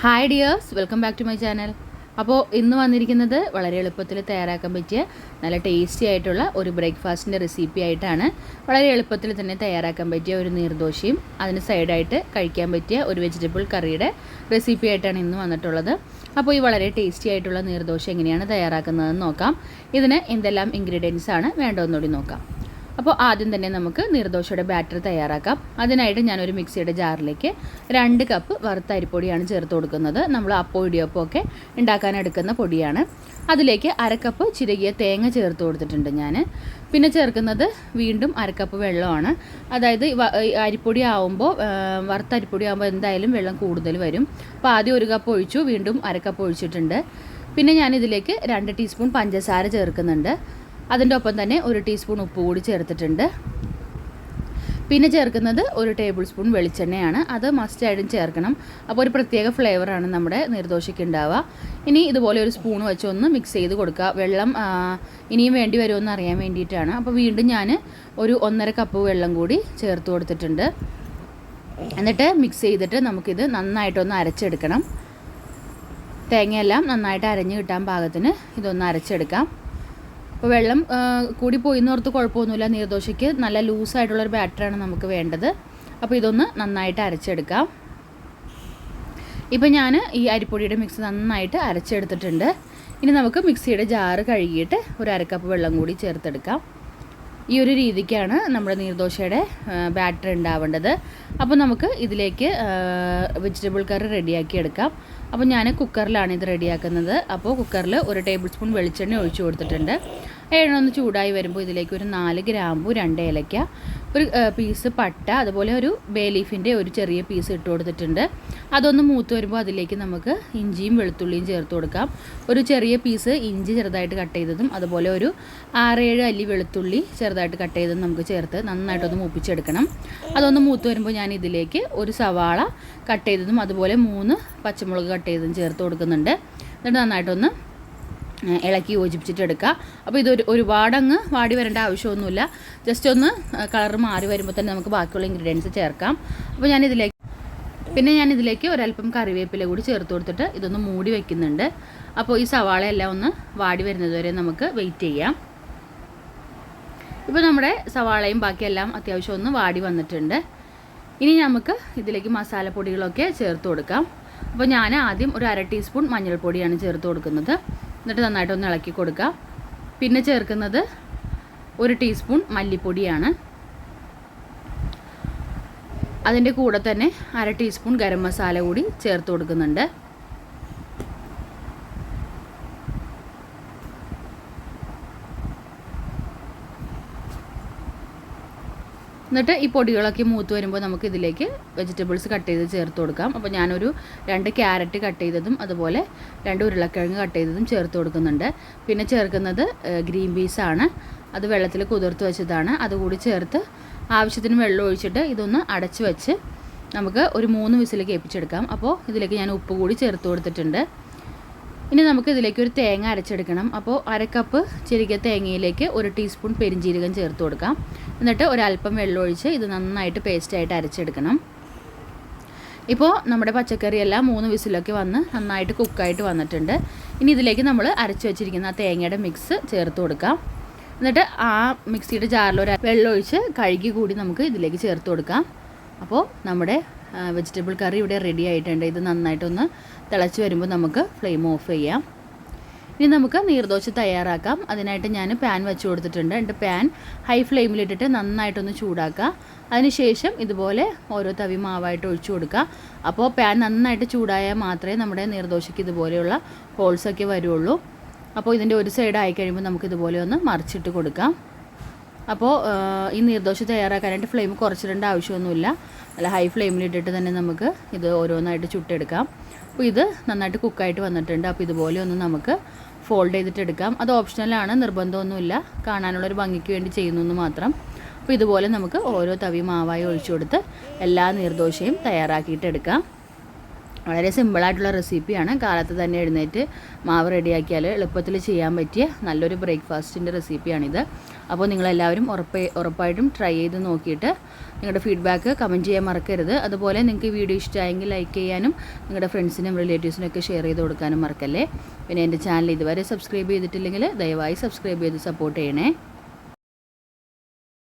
Hi dears, welcome back to my channel. അപ്പോൾ ഇന്ന് വന്നിരിക്കുന്നത് വളരെ എളുപ്പത്തിൽ തയ്യാറാക്കാൻ പറ്റിയ നല്ല ടേസ്റ്റി ആയിട്ടുള്ള ഒരു ബ്രേക്ക്ഫാസ്റ്റിൻ്റെ റെസിപ്പി ആയിട്ടാണ്. വളരെ എളുപ്പത്തിൽ തന്നെ തയ്യാറാക്കാൻ പറ്റിയ ഒരു നീർദോശയും അതിന് സൈഡായിട്ട് കഴിക്കാൻ പറ്റിയ ഒരു വെജിറ്റബിൾ കറിയുടെ റെസിപ്പി ആയിട്ടാണ് ഇന്ന് വന്നിട്ടുള്ളത്. അപ്പോൾ ഈ വളരെ ടേസ്റ്റി ആയിട്ടുള്ള നീർദോശ എങ്ങനെയാണ് തയ്യാറാക്കുന്നതെന്ന് നോക്കാം. ഇതിന് എന്തെല്ലാം ഇൻഗ്രീഡിയൻസ് ആണ് വേണ്ടതെന്നുകൂടി നോക്കാം. അപ്പോൾ ആദ്യം തന്നെ നമുക്ക് നീർദോശയുടെ ബാറ്റർ തയ്യാറാക്കാം. അതിനായിട്ട് ഞാനൊരു മിക്സിയുടെ ജാറിലേക്ക് 2 കപ്പ് വറുത്ത അരിപ്പൊടിയാണ് ചേർത്ത് കൊടുക്കുന്നത്. നമ്മൾ അപ്പോൾ ഇടിയപ്പോൾ ഒക്കെ ഉണ്ടാക്കാൻ എടുക്കുന്ന പൊടിയാണ്. അതിലേക്ക് 1/2 കപ്പ് ചിരകിയ തേങ്ങ ചേർത്ത് കൊടുത്തിട്ടുണ്ട് ഞാൻ. പിന്നെ ചേർക്കുന്നത് വീണ്ടും 1/2 കപ്പ് വെള്ളമാണ്. അതായത് അരിപ്പൊടി ആവുമ്പോൾ വറുത്ത അരിപ്പൊടി ആകുമ്പോൾ എന്തായാലും വെള്ളം കൂടുതൽ വരും. അപ്പോൾ ആദ്യം 1 കപ്പ് ഒഴിച്ചു, വീണ്ടും 1/2 കപ്പ് ഒഴിച്ചിട്ടുണ്ട്. പിന്നെ ഞാനിതിലേക്ക് 2 ടീസ്പൂൺ പഞ്ചസാര ചേർക്കുന്നുണ്ട്. അതിൻ്റെ ഒപ്പം തന്നെ 1 ടീസ്പൂൺ ഉപ്പ് കൂടി ചേർത്തിട്ടുണ്ട്. പിന്നെ ചേർക്കുന്നത് 1 ടേബിൾ സ്പൂൺ വെളിച്ചെണ്ണയാണ്. അത് മസ്റ്റായിട്ടും ചേർക്കണം. അപ്പോൾ ഒരു പ്രത്യേക ഫ്ലേവറാണ് നമ്മുടെ നീർദോശയ്ക്ക് ഉണ്ടാവുക. ഇനി ഇതുപോലെ ഒരു സ്പൂൺ വെച്ച് ഒന്ന് മിക്സ് ചെയ്ത് കൊടുക്കുക. വെള്ളം ഇനിയും വേണ്ടി വരുമെന്ന് അറിയാൻ വേണ്ടിയിട്ടാണ്. അപ്പോൾ വീണ്ടും ഞാൻ ഒരു 1.5 കപ്പ് വെള്ളം കൂടി ചേർത്ത് കൊടുത്തിട്ടുണ്ട്. എന്നിട്ട് മിക്സ് ചെയ്തിട്ട് നമുക്കിത് നന്നായിട്ടൊന്ന് അരച്ചെടുക്കണം. തേങ്ങയെല്ലാം നന്നായിട്ട് അരഞ്ഞ് കിട്ടാൻ പാകത്തിന് ഇതൊന്ന് അരച്ചെടുക്കാം. അപ്പോൾ വെള്ളം കൂടി പോയിന്നോർത്ത് കുഴപ്പമൊന്നുമില്ല. നീർദോശയ്ക്ക് നല്ല ലൂസായിട്ടുള്ളൊരു ബാറ്ററാണ് നമുക്ക് വേണ്ടത്. അപ്പോൾ ഇതൊന്ന് നന്നായിട്ട് അരച്ചെടുക്കാം. ഇപ്പോൾ ഞാൻ ഈ അരിപ്പൊടിയുടെ മിക്സ് നന്നായിട്ട് അരച്ചെടുത്തിട്ടുണ്ട്. ഇനി നമുക്ക് മിക്സിയുടെ ജാറ് കഴുകിയിട്ട് ഒരു 1/2 കപ്പ് വെള്ളം കൂടി ചേർത്തെടുക്കാം. ഈ ഒരു രീതിക്കാണ് നമ്മുടെ നീർദോശയുടെ ബാറ്റർ ഉണ്ടാവേണ്ടത്. അപ്പോൾ നമുക്ക് ഇതിലേക്ക് വെജിറ്റബിൾ കറി റെഡിയാക്കി എടുക്കാം. അപ്പോൾ ഞാൻ കുക്കറിലാണ് ഇത് റെഡിയാക്കുന്നത്. അപ്പോൾ കുക്കറിൽ 1 ടേബിൾ സ്പൂൺ വെളിച്ചെണ്ണ ഒഴിച്ചു കൊടുത്തിട്ടുണ്ട്. എണ്ണ ഒന്ന് ചൂടായി വരുമ്പോൾ ഇതിലേക്ക് ഒരു 4 ഗ്രാമ്പു, 2 ഏലക്ക, ഒരു പീസ് പട്ട, അതുപോലെ ഒരു ബേ ലീഫിൻ്റെ ഒരു ചെറിയ പീസ് ഇട്ട് കൊടുത്തിട്ടുണ്ട്. അതൊന്ന് മൂത്ത് വരുമ്പോൾ അതിലേക്ക് നമുക്ക് ഇഞ്ചിയും വെളുത്തുള്ളിയും ചേർത്ത് കൊടുക്കാം. ഒരു ചെറിയ പീസ് ഇഞ്ചി ചെറുതായിട്ട് കട്ട് ചെയ്തതും അതുപോലെ ഒരു 6-7 അല്ലി വെളുത്തുള്ളി ചെറുതായിട്ട് കട്ട് ചെയ്തതും നമുക്ക് ചേർത്ത് നന്നായിട്ടൊന്ന് മൂപ്പിച്ചെടുക്കണം. അതൊന്ന് മൂത്ത് വരുമ്പോൾ ഞാൻ ഇതിലേക്ക് ഒരു സവാള കട്ട് ചെയ്തതും അതുപോലെ 3 പച്ചമുളക് കട്ട് ചെയ്തതും ചേർത്ത് കൊടുക്കുന്നുണ്ട്. എന്നിട്ട് നന്നായിട്ടൊന്ന് ഇളക്കി യോജിപ്പിച്ചിട്ടെടുക്കുക. അപ്പോൾ ഇത് ഒരുപാടങ്ങ് വാടി വരേണ്ട ആവശ്യമൊന്നുമില്ല. ജസ്റ്റ് ഒന്ന് കളർ മാറി വരുമ്പോൾ തന്നെ നമുക്ക് ബാക്കിയുള്ള ഇൻഗ്രീഡിയൻസ് ചേർക്കാം. അപ്പോൾ ഞാനിതിലേക്ക് ഒരല്പം കറിവേപ്പില കൂടി ചേർത്ത് കൊടുത്തിട്ട് ഇതൊന്ന് മൂടി വയ്ക്കുന്നുണ്ട്. അപ്പോൾ ഈ സവാളയെല്ലാം ഒന്ന് വാടി വരുന്നത് വരെ നമുക്ക് വെയിറ്റ് ചെയ്യാം. ഇപ്പോൾ നമ്മുടെ സവാളയും ബാക്കിയെല്ലാം അത്യാവശ്യം ഒന്ന് വാടി വന്നിട്ടുണ്ട്. ഇനി നമുക്ക് ഇതിലേക്ക് മസാലപ്പൊടികളൊക്കെ ചേർത്ത് കൊടുക്കാം. അപ്പോൾ ഞാൻ ആദ്യം ഒരു 1/2 ടീസ്പൂൺ മഞ്ഞൾപ്പൊടിയാണ് ചേർത്ത് കൊടുക്കുന്നത്. എന്നിട്ട് നന്നായിട്ടൊന്ന് ഇളക്കി കൊടുക്കുക. പിന്നെ ചേർക്കുന്നത് 1 ടീസ്പൂൺ മല്ലിപ്പൊടിയാണ്. അതിൻ്റെ കൂടെ തന്നെ 1/2 ടീസ്പൂൺ ഗരം മസാല കൂടി ചേർത്ത് കൊടുക്കുന്നുണ്ട്. എന്നിട്ട് ഈ പൊടികളൊക്കെ മൂത്ത് വരുമ്പോൾ നമുക്ക് ഇതിലേക്ക് വെജിറ്റബിൾസ് കട്ട് ചെയ്ത് ചേർത്ത് കൊടുക്കാം. അപ്പോൾ ഞാനൊരു 2 ക്യാരറ്റ് കട്ട് ചെയ്തതും അതുപോലെ 2 ഉരുളക്കിഴങ്ങ് കട്ട് ചെയ്തതും ചേർത്ത് കൊടുക്കുന്നുണ്ട്. പിന്നെ ചേർക്കുന്നത് ഗ്രീൻ പീസാണ്. അത് വെള്ളത്തിൽ കുതിർത്ത് വെച്ചതാണ്. അതുകൂടി ചേർത്ത് ആവശ്യത്തിന് വെള്ളം ഒഴിച്ചിട്ട് ഇതൊന്ന് അടച്ച് വെച്ച് നമുക്ക് ഒരു 3 വിസിൽ കേൾപ്പിച്ചെടുക്കാം. അപ്പോൾ ഇതിലേക്ക് ഞാൻ ഉപ്പ് കൂടി ചേർത്ത് കൊടുത്തിട്ടുണ്ട്. ഇനി നമുക്ക് ഇതിലേക്ക് ഒരു തേങ്ങ അരച്ചെടുക്കണം. അപ്പോൾ 1/2 കപ്പ് ചെറിയ തേങ്ങയിലേക്ക് 1 ടീസ്പൂൺ പെരിഞ്ജീരകം ചേർത്ത് കൊടുക്കാം. എന്നിട്ട് ഒരല്പം വെള്ളം ഒഴിച്ച് ഇത് നന്നായിട്ട് പേസ്റ്റായിട്ട് അരച്ചെടുക്കണം. ഇപ്പോൾ നമ്മുടെ പച്ചക്കറിയെല്ലാം 3 വിസിലൊക്കെ വന്ന് നന്നായിട്ട് കുക്കായിട്ട് വന്നിട്ടുണ്ട്. ഇനി ഇതിലേക്ക് നമ്മൾ അരച്ച് വെച്ചിരിക്കുന്ന ആ തേങ്ങയുടെ മിക്സ് ചേർത്ത് കൊടുക്കാം. എന്നിട്ട് ആ മിക്സിയുടെ ജാറിൽ ഒരു വെള്ളം ഒഴിച്ച് കഴുകി കൂടി നമുക്ക് ഇതിലേക്ക് ചേർത്ത് കൊടുക്കാം. അപ്പോൾ നമ്മുടെ വെജിറ്റബിൾ കറി ഇവിടെ റെഡി ആയിട്ടുണ്ട്. ഇത് നന്നായിട്ടൊന്ന് തിളച്ച് വരുമ്പോൾ നമുക്ക് ഫ്ലെയിം ഓഫ് ചെയ്യാം. ഇനി നമുക്ക് നീർദോശ തയ്യാറാക്കാം. അതിനായിട്ട് ഞാൻ പാൻ വെച്ച് കൊടുത്തിട്ടുണ്ട്. എന്നിട്ട് പാൻ ഹൈ ഫ്ലെയിമിലിട്ടിട്ട് നന്നായിട്ടൊന്ന് ചൂടാക്കുക. അതിനുശേഷം ഇതുപോലെ ഓരോ തവി മാവായിട്ട് ഒഴിച്ചു കൊടുക്കുക. അപ്പോൾ പാൻ നന്നായിട്ട് ചൂടായാൽ മാത്രമേ നമ്മുടെ നീർദോശയ്ക്ക് ഇതുപോലെയുള്ള ഹോൾസൊക്കെ വരുള്ളൂ. അപ്പോൾ ഇതിൻ്റെ ഒരു സൈഡ് ആയി കഴിയുമ്പോൾ നമുക്കിതുപോലെ ഒന്ന് മറിച്ചിട്ട് കൊടുക്കാം. അപ്പോൾ ഈ നീർദോശ തയ്യാറാക്കാനായിട്ട് ഫ്ലെയിം കുറച്ചിടേണ്ട ആവശ്യമൊന്നുമില്ല. അല്ല, ഹൈ ഫ്ലെയിമിലിട്ടിട്ട് തന്നെ നമുക്ക് ഇത് ഓരോന്നായിട്ട് ചുട്ടെടുക്കാം. അപ്പോൾ ഇത് നന്നായിട്ട് കുക്കായിട്ട് വന്നിട്ടുണ്ട്. അപ്പോൾ ഇതുപോലെ ഒന്ന് നമുക്ക് ഫോൾഡ് ചെയ്തിട്ട് എടുക്കാം. അത് ഓപ്ഷണലാണ്, നിർബന്ധമൊന്നുമില്ല. കാണാനുള്ളൊരു ഭംഗിക്ക് വേണ്ടി ചെയ്യുന്നു മാത്രം. അപ്പോൾ ഇതുപോലെ നമുക്ക് ഓരോ തവി മാവായി ഒഴിച്ചു കൊടുത്ത് എല്ലാ നീർദോശയും തയ്യാറാക്കിയിട്ട് എടുക്കാം. വളരെ സിമ്പിളായിട്ടുള്ള റെസിപ്പിയാണ്. കാലത്ത് തന്നെ എഴുന്നേറ്റ് മാവ് റെഡിയാക്കിയാൽ എളുപ്പത്തിൽ ചെയ്യാൻ പറ്റിയ നല്ലൊരു ബ്രേക്ക്ഫാസ്റ്റിൻ്റെ റെസിപ്പിയാണിത്. അപ്പോൾ നിങ്ങളെല്ലാവരും ഉറപ്പായിട്ടും ട്രൈ ചെയ്ത് നോക്കിയിട്ട് നിങ്ങളുടെ ഫീഡ്ബാക്ക് കമൻറ്റ് ചെയ്യാൻ മറക്കരുത്. അതുപോലെ നിങ്ങൾക്ക് ഈ വീഡിയോ ഇഷ്ടമായെങ്കിൽ ലൈക്ക് ചെയ്യാനും നിങ്ങളുടെ ഫ്രണ്ട്സിനും റിലേറ്റീവ്സിനൊക്കെ ഷെയർ ചെയ്ത് കൊടുക്കാനും മറക്കല്ലേ. പിന്നെ എൻ്റെ ചാനൽ ഇതുവരെ സബ്സ്ക്രൈബ് ചെയ്തിട്ടില്ലെങ്കിൽ ദയവായി സബ്സ്ക്രൈബ് ചെയ്ത് സപ്പോർട്ട് ചെയ്യണേ.